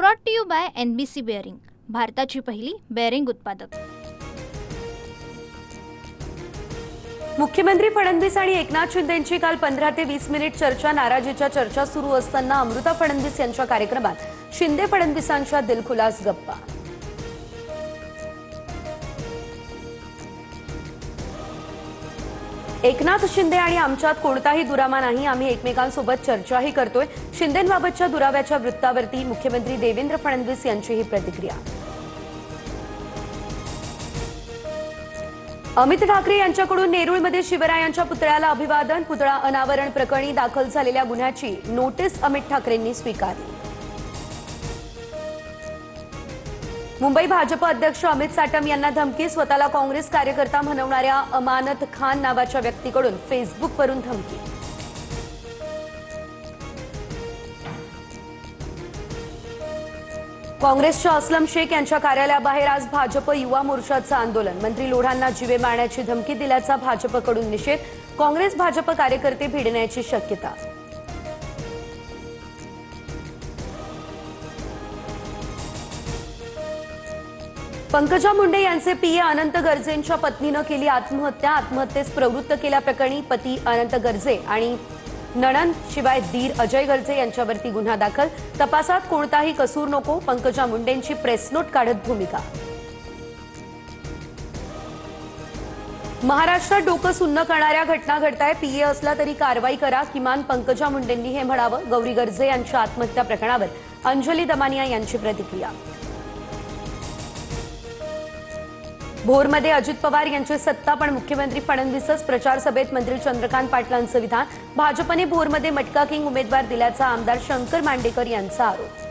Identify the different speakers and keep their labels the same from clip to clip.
Speaker 1: Brought to you by NBC bearing, भारताची पहिली bearing उत्पादक।
Speaker 2: मुख्यमंत्री फडणवीस आणि एकनाथ शिंदेंची काल 15 ते 20 मिनिट चर्चा। नाराजीच्या चर्चा सुरू असताना अमृता फडणवीस यांच्या कार्यक्रमात शिंदे फडणवीसांच्या दिलखुलास गप्पा। एकनाथ शिंदे आणि आमच्यात कोणताही दुरावा नाही, आम्ही एकमेकांसोबत चर्चाही करतोय। शिंदेंबाबतच्या दुराव्याच्या वृत्तावरती मुख्यमंत्री देवेंद्र फडणवीस यांची ही प्रतिक्रिया। अमित ठाकरे यांच्याकडून नेरूळमध्ये शिवरायांच्या पुतळ्याला अभिवादन। पुतळा अनावरण प्रकरणी दाखल झालेल्या गुन्ह्याची नोटीस अमित ठाकरेंनी स्वीकारली। मुंबई भाजप अध्यक्ष अमित साटम यांना धमकी। स्वतःला काँग्रेस कार्यकर्ता म्हणवणाऱ्या अमानत खान नावाच्या व्यक्तीकडून फेसबुकवरून धमकी। काँग्रेसच्या असलम शेख यांच्या कार्यालयाबाहेर आज भाजप युवा मोर्चाचं आंदोलन। मंत्री लोढांना जीवे मारण्याची धमकी दिल्याचा भाजपकडून निषेध। काँग्रेस भाजप कार्यकर्ते भिडण्याची शक्यता। पंकजा मुंडे यांचे पीए अनंत गर्जेंच्या पत्नीनं केली आत्महत्या। आत्महत्येस प्रवृत्त केल्याप्रकरणी पती अनंत गर्जे आणि नणंद शिवाय दीर अजय गर्जे यांच्यावरती गुन्हा दाखल। तपासात कोणताही कसूर नको, पंकजा मुंडेंची प्रेस नोट काढत भूमिका। महाराष्ट्रात डोकं सुन्न करणाऱ्या घटना घडताय। पीए असला तरी कारवाई करा, किमान पंकजा मुंडेंनी हे म्हणावं। गौरी गर्जे यांच्या आत्महत्या प्रकरणावर अंजली दमानिया यांची प्रतिक्रिया। भोरमध्ये अजित पवार यांची सत्ता, पण मुख्यमंत्री फडणवीसच। प्रचार सभेत मंत्री चंद्रकांत पाटलांचं विधान। भाजपने भोरमध्ये मटका किंग उमेदवार दिल्याचा आमदार शंकर मांडेकर यांचा आरोप।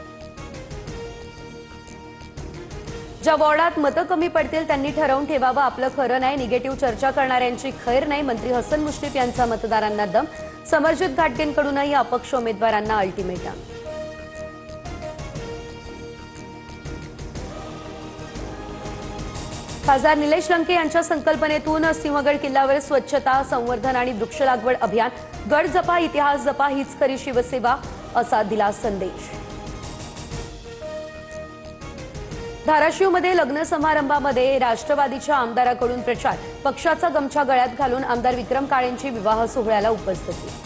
Speaker 2: ज्या वॉर्डात मतं कमी पडतील त्यांनी ठरवून ठेवावं, आपलं खरं नाही। निगेटिव्ह चर्चा करणाऱ्यांची खैर नाही, मंत्री हसन मुश्रीफ यांचा मतदारांना दम। समरजित घाटगेंकडूनही अपक्ष उमेदवारांना अल्टिमेटम। खासदार निलेश लंके यांच्या संकल्पनेतून सिंहगड किल्ल्यावर स्वच्छता, संवर्धन आणि वृक्ष लागवड अभियान। गड जपा, इतिहास जपा, हीच खरी शिवसेवा, असा दिला संदेश। धाराशिवमध्ये लग्न समारंभामध्ये राष्ट्रवादीच्या आमदाराकडून प्रचार। पक्षाचा गमछा गळ्यात घालून आमदार विक्रम काळेंची विवाह सोहळ्याला उपस्थिती।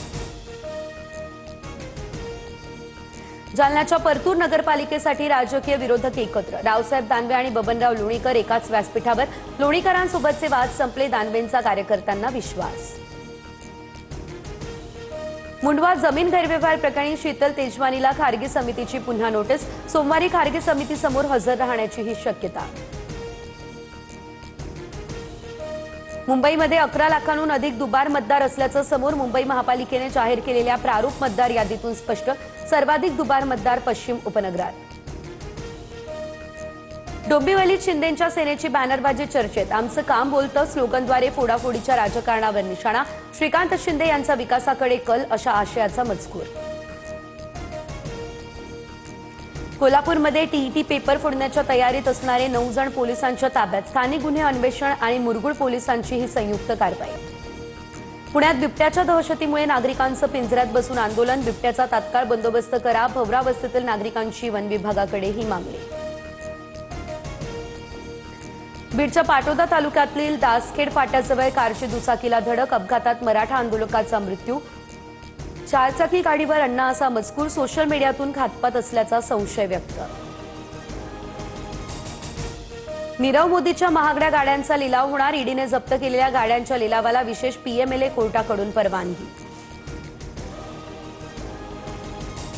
Speaker 2: जालन्याच्या परतूर नगरपालिकेसाठी राजकीय विरोधक एकत्र। रावसाहेब दानवे आणि बबनराव लोणीकर एकाच व्यासपीठावर। लोणीकरांसोबतचे वाद संपले, दानवेंचा कार्यकर्त्यांना विश्वास। मुंडवा जमीन गैरव्यवहार प्रकरणी शीतल तेजवानीला खारगी समितीची पुन्हा नोटीस। सोमवारी खारगी समितीसमोर हजर राहण्याची ही शक्यता। मुंबईमध्ये 11 लाखांहून अधिक दुबार मतदार असल्याचं समोर। मुंबई महापालिकेने जाहीर केलेल्या प्रारूप मतदार यादीतून स्पष्ट। सर्वाधिक दुबार मतदार पश्चिम उपनगरात। डोंबिवलीत शिंदेंच्या सेनेची बॅनरबाजी चर्चेत। आमचं काम बोलतं स्लोगनद्वारे फोडाफोडीच्या राजकारणावर निशाणा। श्रीकांत शिंदे यांचा विकासाकडे कल, अशा आशयाचा मजकूर। कोल्हापूरमध्ये टीईटी पेपर फोडण्याच्या तयारीत असणारे 9 जण पोलिसांच्या ताब्यात। स्थानिक गुन्हे अन्वेषण आणि मुरगुड पोलिसांची ही संयुक्त कारवाई। पुण्यात बिबट्याच्या दहशतीमुळे नागरिकांचं पिंजऱ्यात बसून आंदोलन। बिबट्याचा तात्काळ बंदोबस्त करा, भवरा वस्तीतील नागरिकांची वन विभागाकडे ही मागणी। बीडच्या पाटोदा तालुक्यातील दासखेड फाट्याजवळ कारची दुचाकीला धडक। अपघातात मराठा आंदोलकाचा मृत्यू। चारचाकी गाडीवर अण्णा असा मजकूर। सोशल मीडियातून घातपात असल्याचा संशय व्यक्त। नीरव मोदीच्या महागड्या गाड्यांचा लिलाव होणार। ईडीने जप्त केलेल्या गाड्यांच्या लिलावाला विशेष पीएमएलए कोर्टाकडून परवानगी।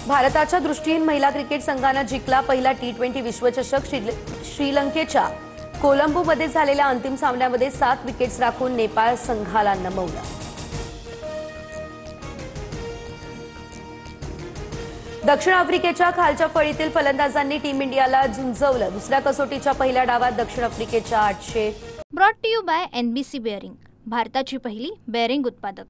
Speaker 2: भारताच्या दृष्टीहीन महिला क्रिकेट संघानं जिंकला पहिला T20 विश्वचषक। श्रीलंकेच्या कोलंबोमध्ये झालेल्या अंतिम सामन्यामध्ये 7 विकेट्स राखून नेपाळ संघाला नमवलं। दक्षिण आफ्रिकेच्या खालच्या फळीतील फलंदाजांनी टीम इंडियाला झुंजवलं। दुसऱ्या कसोटीच्या पहिल्या डावात दक्षिण आफ्रिकेच्या 800।
Speaker 1: Brought to you by NBC bearing, भारताची पहिली बेअरिंग उत्पादक।